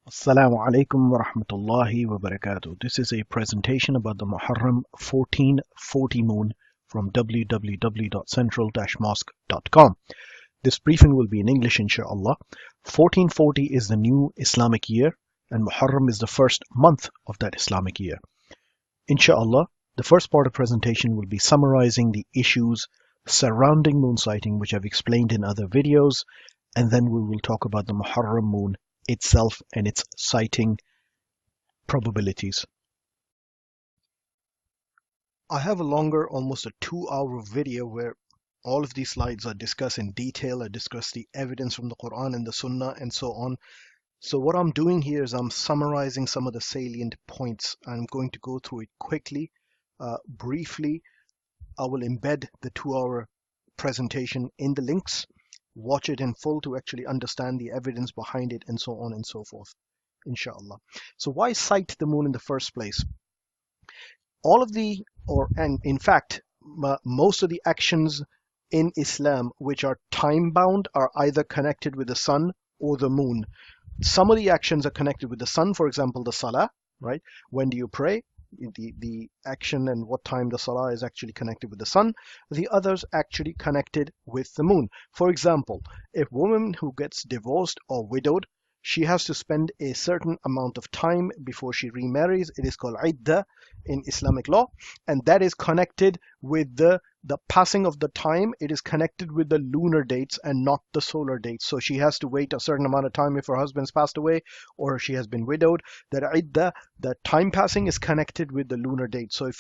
Assalamu alaikum wa rahmatullahi wa barakatuh. This is a presentation about the Muharram 1440 moon from www.central-mosque.com. This briefing will be in English, inshallah. 1440 is the new Islamic year, and Muharram is the first month of that Islamic year. Inshallah, the first part of the presentation will be summarizing the issues surrounding moon sighting, which I've explained in other videos, and then we will talk about the Muharram moon itself and its sighting probabilities. I have a longer, almost a 2-hour video where all of these slides are discussed in detail. I discuss the evidence from the Quran and the Sunnah and so on. So what I'm doing here is I'm summarizing some of the salient points. I'm going to go through it quickly, briefly. I will embed the 2-hour presentation in the links. Watch it in full to actually understand the evidence behind it and so on and so forth, inshallah. So why sight the moon in the first place? In fact, most of the actions in Islam which are time bound are either connected with the sun or the moon. Some of the actions are connected with the sun, for example, the salah, right? When do you pray? The action and what time the salah is actually connected with the sun. The others actually connected with the moon. For example, a woman who gets divorced or widowed, she has to spend a certain amount of time before she remarries. It is called iddah in Islamic law, and that is connected with the passing of the time. It is connected with the lunar dates and not the solar dates. So she has to wait a certain amount of time if her husband's passed away or she has been widowed. That iddah, the time passing, is connected with the lunar date. So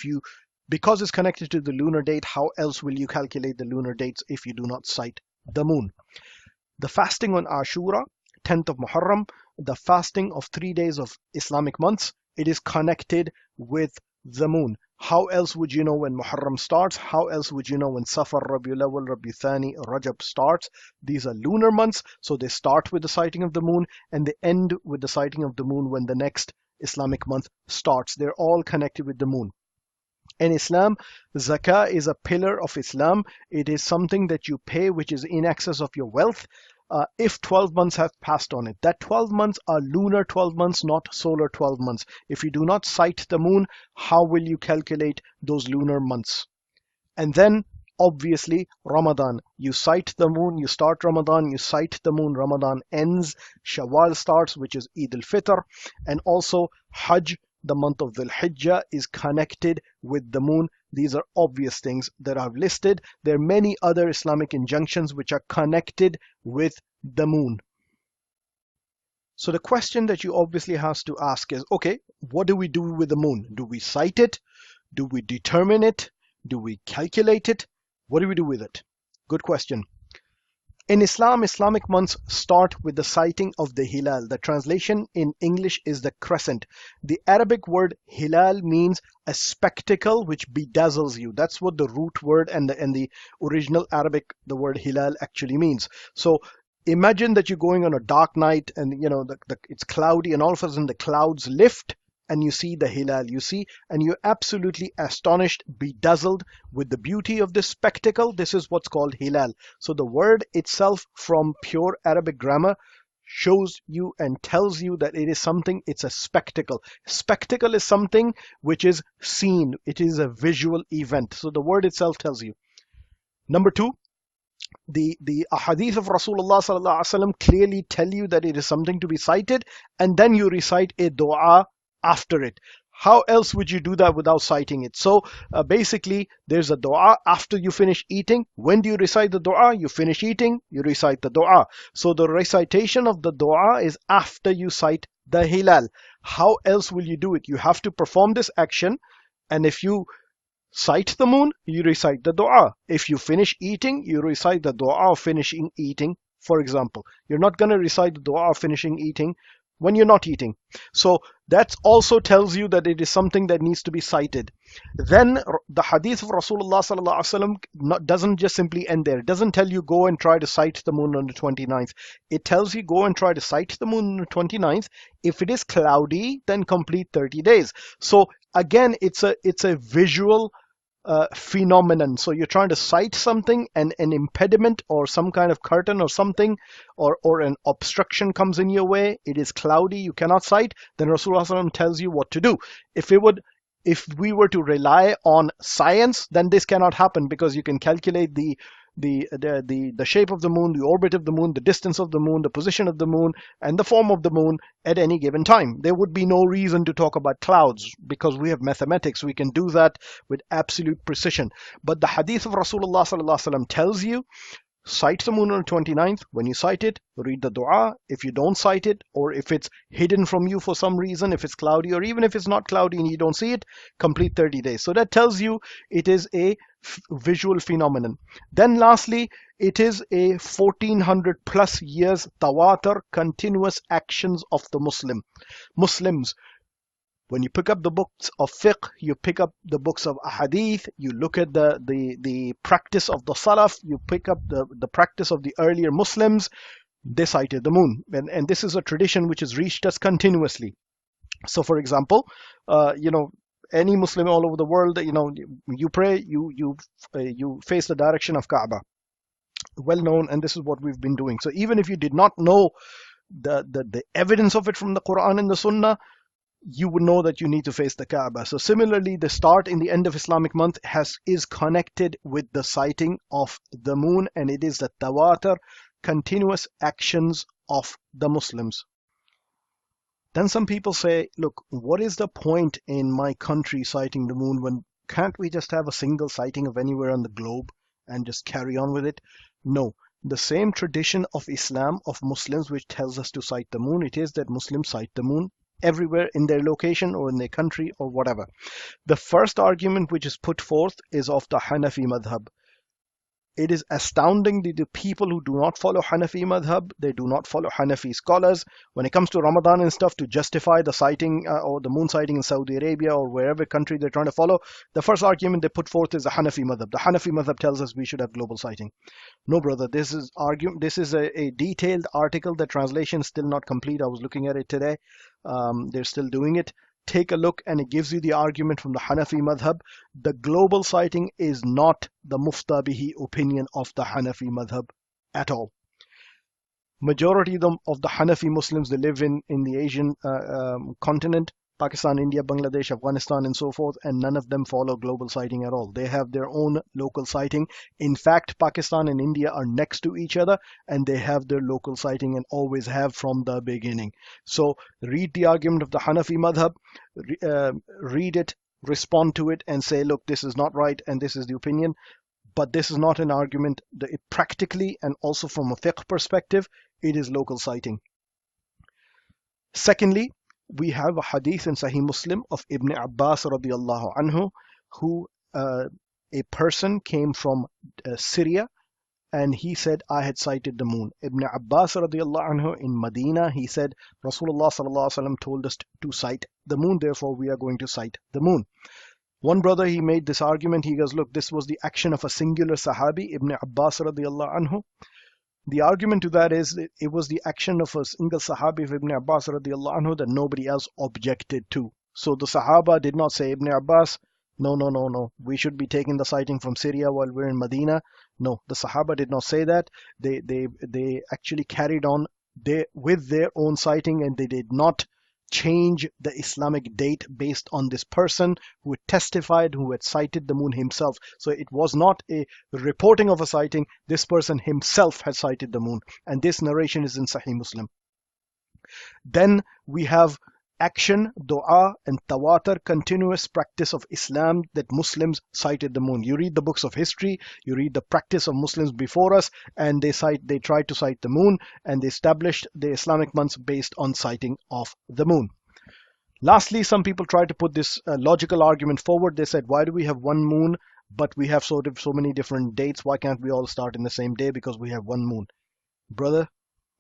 because it's connected to the lunar date, how else will you calculate the lunar dates if you do not sight the moon? The fasting on Ashura, 10th of Muharram, the fasting of 3 days of Islamic months, it is connected with the moon. How else would you know when Muharram starts? How else would you know when Safar, Rabiul Awwal, Rabiul Thani, Rajab starts? These are lunar months, so they start with the sighting of the moon and they end with the sighting of the moon when the next Islamic month starts. They're all connected with the moon. In Islam, zakah is a pillar of Islam. It is something that you pay which is in excess of your wealth. If 12 months have passed on it, that 12 months are lunar 12 months, not solar 12 months. If you do not sight the moon, how will you calculate those lunar months? And then obviously Ramadan, you sight the moon, you start Ramadan, you sight the moon, Ramadan ends, Shawwal starts, which is Eid al-Fitr, and also Hajj, the month of Dhul Hijjah, is connected with the moon. These are obvious things that I've listed. There are many other Islamic injunctions which are connected with the moon. So the question that you obviously have to ask is, okay, what do we do with the moon? Do we sight it? Do we determine it? Do we calculate it? What do we do with it? Good question. In Islam, Islamic months start with the sighting of the hilal. The translation in English is the crescent. The Arabic word hilal means a spectacle which bedazzles you. That's what the root word and the original Arabic, the word hilal actually means. So imagine that you're going on a dark night and it's cloudy and all of a sudden the clouds lift and you see the hilal, and you're absolutely astonished, bedazzled with the beauty of this spectacle. This is what's called hilal. So the word itself from pure Arabic grammar shows you and tells you that it is something, it's a spectacle. Spectacle is something which is seen. It is a visual event. So the word itself tells you. Number two, the ahadith of Rasulullah sallallahu alaihi wasallam clearly tell you that it is something to be cited, and then you recite a dua after it. How else would you do that without citing it? So basically, there's a dua after you finish eating. When do you recite the dua? You finish eating, you recite the dua. So the recitation of the dua is after you cite the hilal. How else will you do it? You have to perform this action, and if you sight the moon, you recite the dua. If you finish eating, you recite the dua of finishing eating, for example. You're not going to recite the dua of finishing eating when you're not eating. So that also tells you that it is something that needs to be cited. Then the hadith of Rasulullah sallallahu alaihi wasallam doesn't just simply end there. It doesn't tell you go and try to sight the moon on the 29th. It tells you go and try to sight the moon on the 29th. If it is cloudy, then complete 30 days. So again, it's a visual phenomenon. So you're trying to cite something, and an impediment or some kind of curtain or something, or an obstruction comes in your way. It is cloudy, you cannot cite. Then Rasulullah SAW tells you what to do. If we were to rely on science, then this cannot happen, because you can calculate the shape of the moon, the orbit of the moon, the distance of the moon, the position of the moon, and the form of the moon at any given time. There would be no reason to talk about clouds, because we have mathematics. We can do that with absolute precision. But the hadith of Rasulullah ﷺ tells you, cite the moon on the 29th. When you cite it, read the dua. If you don't cite it, or if it's hidden from you for some reason, if it's cloudy, or even if it's not cloudy and you don't see it, complete 30 days. So that tells you it is a visual phenomenon. Then lastly, it is a 1400 plus years tawatur, continuous actions of the Muslims. When you pick up the books of fiqh, you pick up the books of ahadith, you look at the practice of the salaf, you pick up the practice of the earlier Muslims, they cited the moon. And this is a tradition which has reached us continuously. So for example, any Muslim all over the world, you pray, you face the direction of Kaaba. Well known, and this is what we've been doing. So even if you did not know the evidence of it from the Quran and the Sunnah, you would know that you need to face the Kaaba. So similarly, the start and the end of Islamic month is connected with the sighting of the moon, and it is the tawatur, continuous actions of the Muslims. Then some people say, look, what is the point in my country sighting the moon when can't we just have a single sighting of anywhere on the globe and just carry on with it? No. The same tradition of Islam, of Muslims, which tells us to sight the moon, it is that Muslims sight the moon everywhere in their location or in their country or whatever. The first argument which is put forth is of the Hanafi madhab. It is astounding that the people who do not follow Hanafi madhab, they do not follow Hanafi scholars, when it comes to Ramadan and stuff, to justify the sighting or the moon sighting in Saudi Arabia or wherever country they're trying to follow, the first argument they put forth is the Hanafi madhab. The Hanafi madhab tells us we should have global sighting. No, brother, this is a detailed article. The translation is still not complete. I was looking at it today. They're still doing it. Take a look, and it gives you the argument from the Hanafi madhab. The global sighting is not the muftabihi opinion of the Hanafi madhab at all. Majority of the Hanafi Muslims, they live in the Asian continent, Pakistan, India, Bangladesh, Afghanistan, and so forth, and none of them follow global sighting at all. They have their own local sighting. In fact, Pakistan and India are next to each other, and they have their local sighting and always have from the beginning. So read the argument of the Hanafi madhab, read it, respond to it, and say, look, this is not right, and this is the opinion. But this is not an argument. Practically, and also from a fiqh perspective, it is local sighting. Secondly, we have a hadith in Sahih Muslim of Ibn Abbas radiallahu anhu, who a person came from Syria, and he said, I had sighted the moon. Ibn Abbas radiallahu anhu in Medina, he said, Rasulullah sallallahu alaihi wasallam told us to sight the moon, therefore we are going to sight the moon. One brother, he made this argument. He goes, look, this was the action of a singular Sahabi, Ibn Abbas radiallahu anhu. The argument to that is it was the action of a single Sahabi of Ibn Abbas radiallahu anhu that nobody else objected to. So the Sahaba did not say, Ibn Abbas, no, we should be taking the sighting from Syria while we're in Medina. No, the Sahaba did not say that. They actually carried on with their own sighting, and they did not change the Islamic date based on this person who had testified, who had sighted the moon himself. So it was not a reporting of a sighting. This person himself had sighted the moon, and this narration is in Sahih Muslim. Then we have action, dua, and tawatur, continuous practice of Islam that Muslims sighted the moon. You read the books of history, you read the practice of Muslims before us, and they tried to sight the moon, and they established the Islamic months based on sighting of the moon. Lastly, some people tried to put this logical argument forward. They said, why do we have one moon, but we have so many different dates? Why can't we all start in the same day? Because we have one moon. Brother,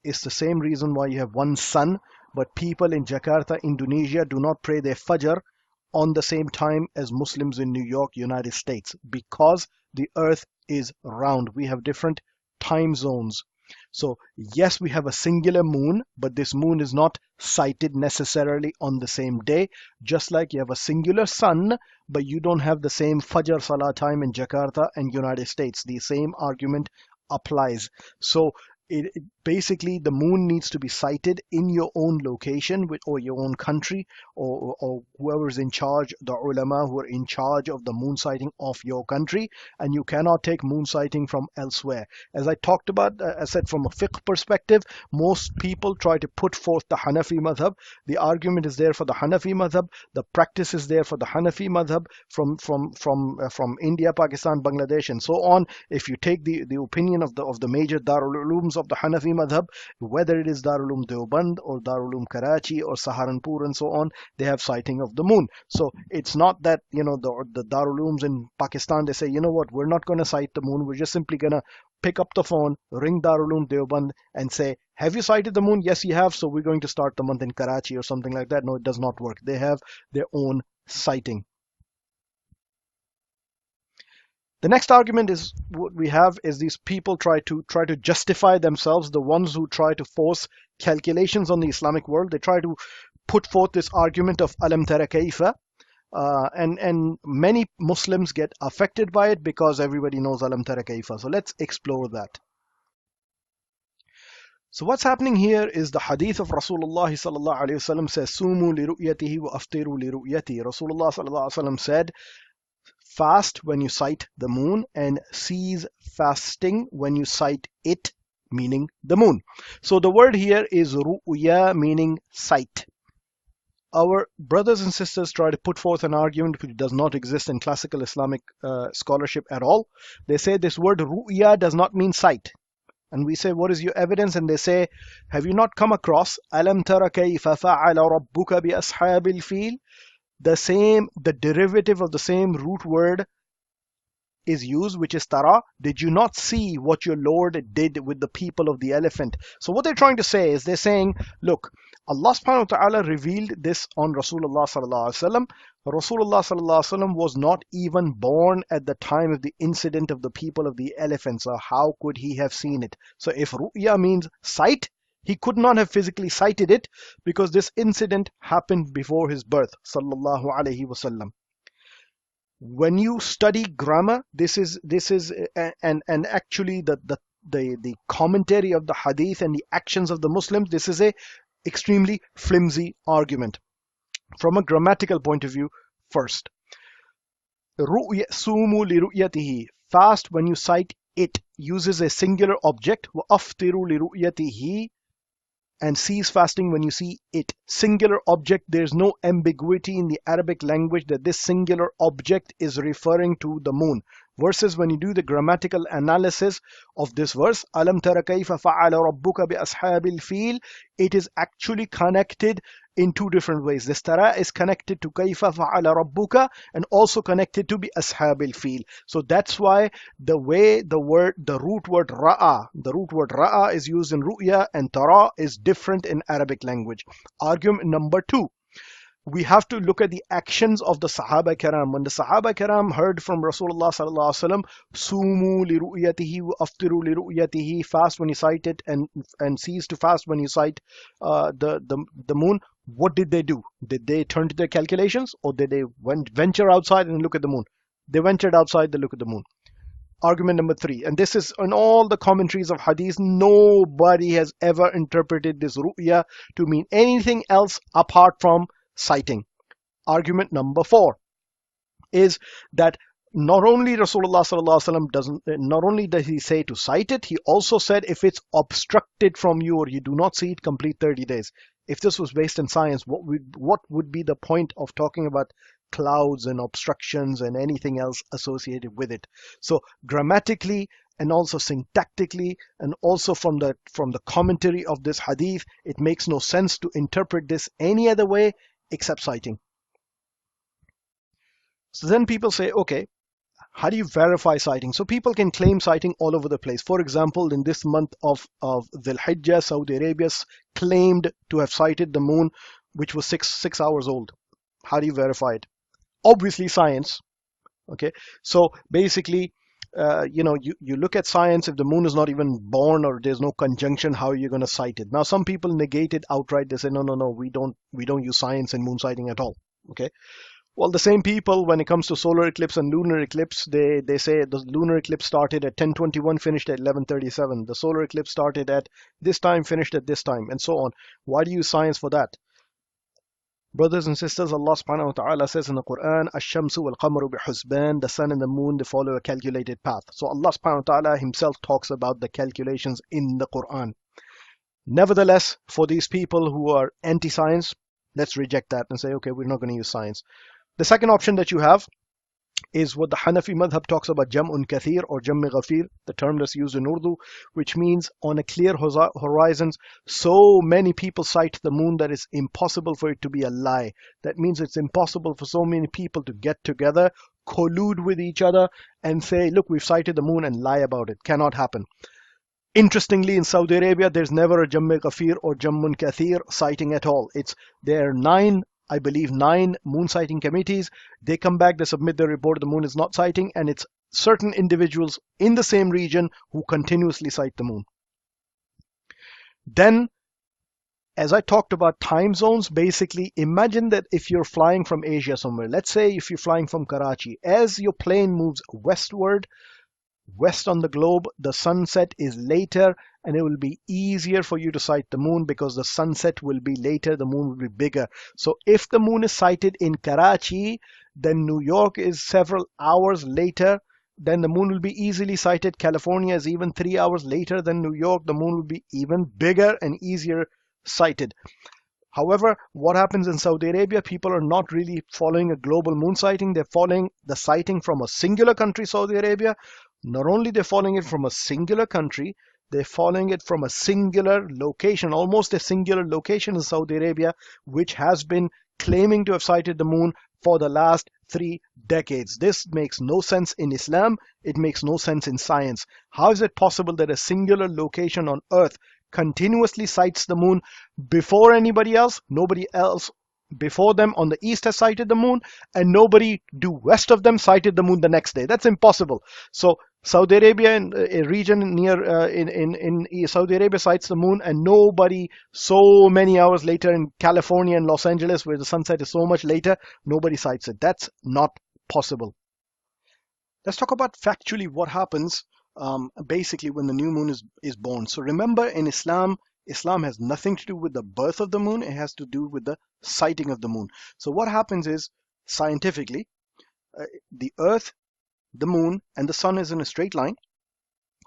it's the same reason why you have one sun, but people in Jakarta, Indonesia do not pray their Fajr on the same time as Muslims in New York, United States, because the earth is round. We have different time zones. So yes, we have a singular moon, but this moon is not sighted necessarily on the same day. Just like you have a singular sun, but you don't have the same Fajr Salah time in Jakarta and United States. The same argument applies. So basically the moon needs to be sighted in your own location or your own country, or whoever's in charge, the ulama who are in charge of the moon sighting of your country, and you cannot take moon sighting from elsewhere. As I talked about, I said from a fiqh perspective, most people try to put forth the Hanafi madhab. The argument is there for the Hanafi madhab, the practice is there for the Hanafi madhab from India, Pakistan, Bangladesh, and so on. If you take the opinion of the major Darul Ulooms of the Hanafi madhab, whether it is Darul Uloom Deoband or Darul Uloom Karachi or Saharanpur and so on, they have sighting of the moon. So it's not that, the Darul Ulooms in Pakistan, they say, you know what, we're not going to sight the moon. We're just simply going to pick up the phone, ring Darul Uloom Deoband and say, have you sighted the moon? Yes, you have. So we're going to start the month in Karachi or something like that. No, it does not work. They have their own sighting. The next argument is what we have is these people try to justify themselves, the ones who try to force calculations on the Islamic world. They try to put forth this argument of alam tara kayfa, and many Muslims get affected by it because everybody knows alam tara kayfa. So let's explore that. So what's happening here is the hadith of Rasulullah sallallahu alaihi wasallam says, "Sumu li ru'yatihi wa aftiru li ru'yati." Rasulullah sallallahu alaihi wasallam said, fast when you sight the moon and cease fasting when you sight it, meaning the moon. So the word here is ru'ya, meaning sight. Our brothers and sisters try to put forth an argument which does not exist in classical Islamic scholarship at all. They say this word ru'ya does not mean sight. And we say, what is your evidence? And they say, have you not come across alam tara kayfa fa'ala rabbuka bi ashabil fil? The derivative of the same root word is used, which is tara. Did you not see what your Lord did with the people of the elephant? So what they're trying to say is, they're saying, look, Allah subhanahu wa ta'ala revealed this on Rasulullah sallallahu alaihi wasallam. Rasulullah sallallahu alaihi wasallam was not even born at the time of the incident of the people of the elephant. So how could he have seen it? So if ru'ya means sight, he could not have physically sighted it because this incident happened before his birth, sallallahu alaihi wasallam. When you study grammar, this is and actually the commentary of the hadith and the actions of the Muslims, this is a extremely flimsy argument from a grammatical point of view. First, sumu li ru'yatihi, fast when you sight it, uses a singular object. Wa aftiru li ru'yatihi, and cease fasting when you see it. Singular object, there's no ambiguity in the Arabic language that this singular object is referring to the moon. Versus when you do the grammatical analysis of this verse, alam tara kayfa fa'ala rabbuka bi ashabil fil, it is actually connected in two different ways. This tara is connected to kayfa fa'ala rabbuka and also connected to bi ashabil fil. So that's why the root word ra'a is used in ru'ya and tara is different in Arabic language. Argument number two, we have to look at the actions of the Sahaba Kiram. When the Sahaba Kiram heard from Rasulullah sallallahu alaihi wasallam, sumu li ru'yatihi wa aftiru li ru'yatihi, fast when you sight it and cease to fast when you sight the moon, what did they do? Did they turn to their calculations, or did they venture outside and look at the moon? They ventured outside to look at the moon. Argument number three, and this is in all the commentaries of hadith, nobody has ever interpreted this ru'ya to mean anything else apart from sighting. Argument number four is that not only Rasulullah sallallahu alaihi wasallam not only does he say to sight it, he also said if it's obstructed from you or you do not see it, complete 30 days. If this was based in science, what would be the point of talking about clouds and obstructions and anything else associated with it? So grammatically and also syntactically and also from the commentary of this hadith, it makes no sense to interpret this any other way except sighting. So then people say, okay, how do you verify sighting? So people can claim sighting all over the place. For example, in this month of Dhul Hijjah, Saudi Arabia claimed to have sighted the moon, which was six hours old. How do you verify it? Obviously science. Okay, so basically you look at science. If the moon is not even born or there's no conjunction, how are you going to cite it? Now, some people negate it outright. They say, no, no, no, we don't use science in moon sighting at all. Okay. Well, the same people, when it comes to solar eclipse and lunar eclipse, they say the lunar eclipse started at 10:21, finished at 11:37. The solar eclipse started at this time, finished at this time, and so on. Why do you use science for that? Brothers and sisters, Allah subhanahu wa ta'ala says in the Quran, Ash-shamsu wal-qamaru bihusban, the sun and the moon, they follow a calculated path. So Allah subhanahu wa ta'ala himself talks about the calculations in the Quran. Nevertheless, for these people who are anti-science, let's reject that and say, okay, we're not going to use science. The second option that you have is what the Hanafi madhab talks about, Jam'un Kathir or Jam'i Ghafir, the term that's used in Urdu, which means on a clear horizons, so many people sight the moon that it's impossible for it to be a lie. That means it's impossible for so many people to get together, collude with each other, and say, look, we've sighted the moon, and lie about it. Cannot happen. Interestingly, in Saudi Arabia, there's never a Jam'i Ghafir or Jammun Kathir sighting at all. There are I believe, 9 moon sighting committees. They come back, they submit their report, the moon is not sighting, and it's certain individuals in the same region who continuously sight the moon. Then, as I talked about time zones, basically imagine that if you're flying from Asia somewhere, let's say if you're flying from Karachi, as your plane moves westward, west on the globe, the sunset is later, and it will be easier for you to sight the moon because the sunset will be later, the moon will be bigger. So if the moon is sighted in Karachi, then New York is several hours later, then the moon will be easily sighted. California is even 3 hours later than New York. The moon will be even bigger and easier sighted. However, what happens in Saudi Arabia, people are not really following a global moon sighting. They're following the sighting from a singular country, Saudi Arabia. Not only they're following it from a singular country, they're following it from a singular location, almost a singular location in Saudi Arabia, which has been claiming to have sighted the moon for the last 3 decades. This makes no sense in Islam. It makes no sense in science. How is it possible that a singular location on Earth continuously sights the moon before anybody else? Nobody else before them on the east has sighted the moon, and nobody due west of them sighted the moon the next day. That's impossible. So Saudi Arabia, in a region near in Saudi Arabia, sights the moon, and nobody so many hours later in California and Los Angeles, where the sunset is so much later, nobody sights it. That's not possible. Let's talk about factually what happens basically when the new moon is born. So remember, in Islam has nothing to do with the birth of the moon. It has to do with the sighting of the moon. So what happens is, scientifically, the earth, the moon, and the sun is in a straight line.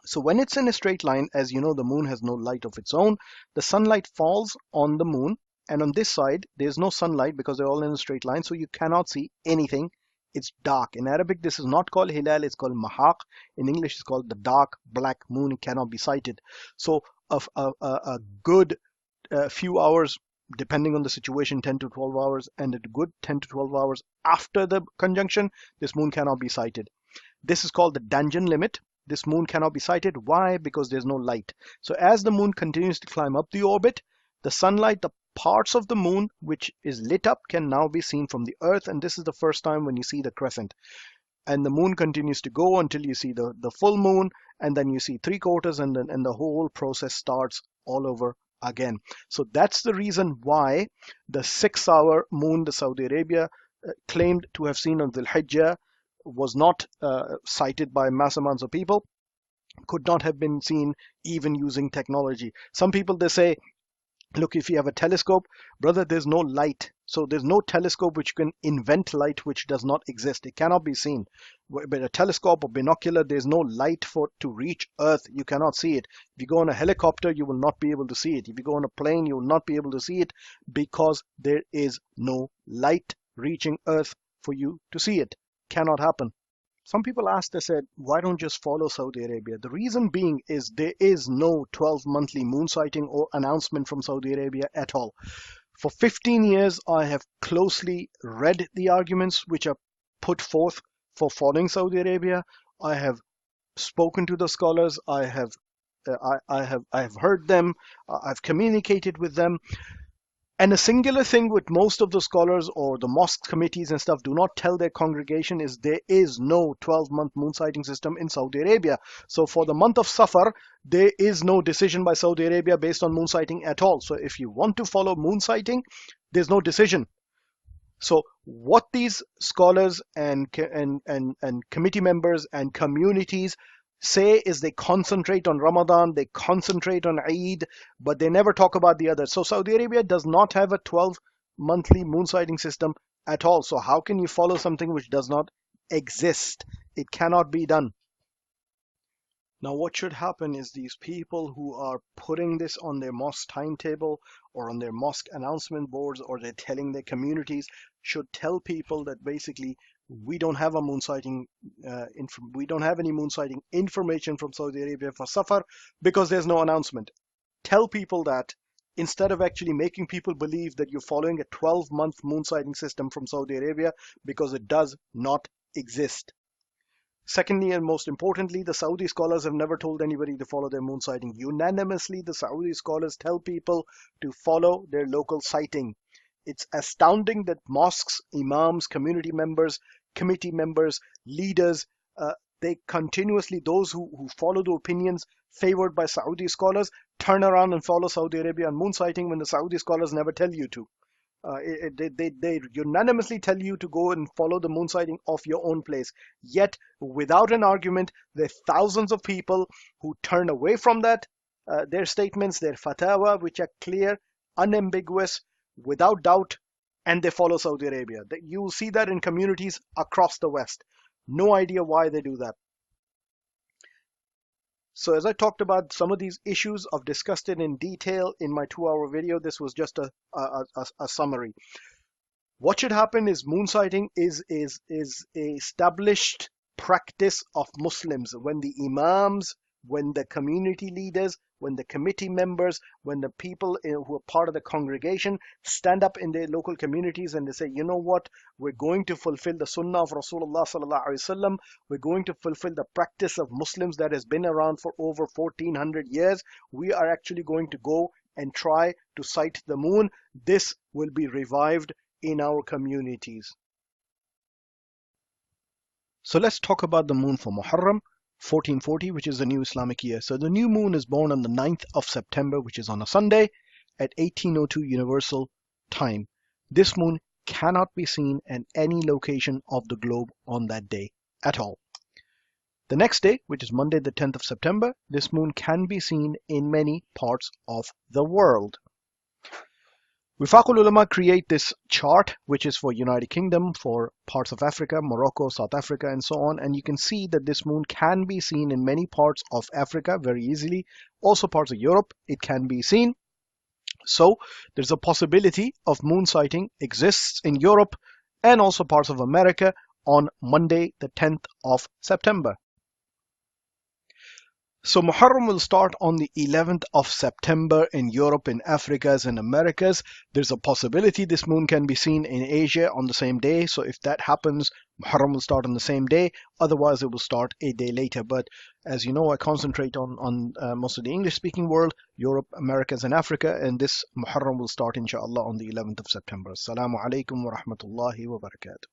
So when it's in a straight line, as you know, the moon has no light of its own. The sunlight falls on the moon, and on this side there's no sunlight because they're all in a straight line, so you cannot see anything. It's dark. In Arabic, this is not called hilal, it's called mahaq. In English, it's called the dark black moon. It cannot be sighted. So a good few hours, depending on the situation, 10 to 12 hours, and a good 10 to 12 hours after the conjunction, this moon cannot be sighted. This is called the Danjan limit. This moon cannot be sighted. Why? Because there's no light. So as the moon continues to climb up the orbit, the sunlight, the parts of the moon which is lit up, can now be seen from the earth, and this is the first time when you see the crescent. And the moon continues to go until you see the full moon, and then you see 3/4, and the whole process starts all over again. So that's the reason why the 6-hour moon the Saudi Arabia claimed to have seen on Dhul Hijjah was not sighted by mass amounts of people, could not have been seen even using technology. Some people, they say, look, if you have a telescope, brother, there's no light. So there's no telescope which can invent light which does not exist. It cannot be seen. But a telescope or binocular, there's no light to reach Earth. You cannot see it. If you go on a helicopter, you will not be able to see it. If you go on a plane, you will not be able to see it because there is no light reaching Earth for you to see it. Cannot happen. Some people asked, they said, why don't just follow Saudi Arabia? The reason being is there is no 12-monthly moon sighting or announcement from Saudi Arabia at all. For 15 years, I have closely read the arguments which are put forth for following Saudi Arabia. I have spoken to the scholars. I have heard them. I've communicated with them. And a singular thing with most of the scholars or the mosque committees and stuff do not tell their congregation is there is no 12-month moon sighting system in Saudi Arabia. So for the month of Safar, there is no decision by Saudi Arabia based on moon sighting at all. So if you want to follow moon sighting, there's no decision. So what these scholars and committee members and communities say is they concentrate on Ramadan, they concentrate on Eid, but they never talk about the others. So Saudi Arabia does not have a 12 monthly moon sighting system at all. So how can you follow something which does not exist? It cannot be done. Now, what should happen is these people who are putting this on their mosque timetable or on their mosque announcement boards, or they're telling their communities, should tell people that basically we don't have a moon sighting, we don't have any moon sighting information from Saudi Arabia for Safar because there's no announcement. Tell people that instead of actually making people believe that you're following a 12-month moon sighting system from Saudi Arabia, because it does not exist. Secondly, and most importantly, the Saudi scholars have never told anybody to follow their moon sighting. Unanimously, the Saudi scholars tell people to follow their local sighting. It's astounding that mosques, imams, community members, committee members, leaders, they continuously, those who follow the opinions favored by Saudi scholars, turn around and follow Saudi Arabia on moon sighting when the Saudi scholars never tell you to. They unanimously tell you to go and follow the moon sighting of your own place. Yet, without an argument, there are thousands of people who turn away from that, their statements, their fatwa, which are clear, unambiguous, without doubt, and they follow Saudi Arabia. You will see that in communities across the West. No idea why they do that. So as I talked about some of these issues, I've discussed it in detail in my 2-hour video. This was just a summary. What should happen is moon sighting is a established practice of Muslims. When the imams, when the community leaders, when the committee members, when the people who are part of the congregation stand up in their local communities and they say, you know what, we're going to fulfill the sunnah of Rasulullah sallallahu alaihi wasallam. We're going to fulfill the practice of Muslims that has been around for over 1400 years. We are actually going to go and try to sight the moon. This will be revived in our communities. So let's talk about the moon for Muharram 1440, which is the new Islamic year. So the new moon is born on the 9th of September, which is on a Sunday at 1802 Universal Time. This moon cannot be seen at any location of the globe on that day at all. The next day, which is Monday the 10th of September, this moon can be seen in many parts of the world. Wifaqul Ulama create this chart, which is for United Kingdom, for parts of Africa, Morocco, South Africa, and so on. And you can see that this moon can be seen in many parts of Africa very easily. Also parts of Europe, it can be seen. So there's a possibility of moon sighting exists in Europe and also parts of America on Monday, the 10th of September. So Muharram will start on the 11th of September in Europe, in Africas and Americas. There's a possibility this moon can be seen in Asia on the same day. So if that happens, Muharram will start on the same day. Otherwise, it will start a day later. But as you know, I concentrate on most of the English-speaking world, Europe, Americas and Africa. And this Muharram will start, inshallah, on the 11th of September. Assalamu alaikum wa rahmatullahi wa barakatuh.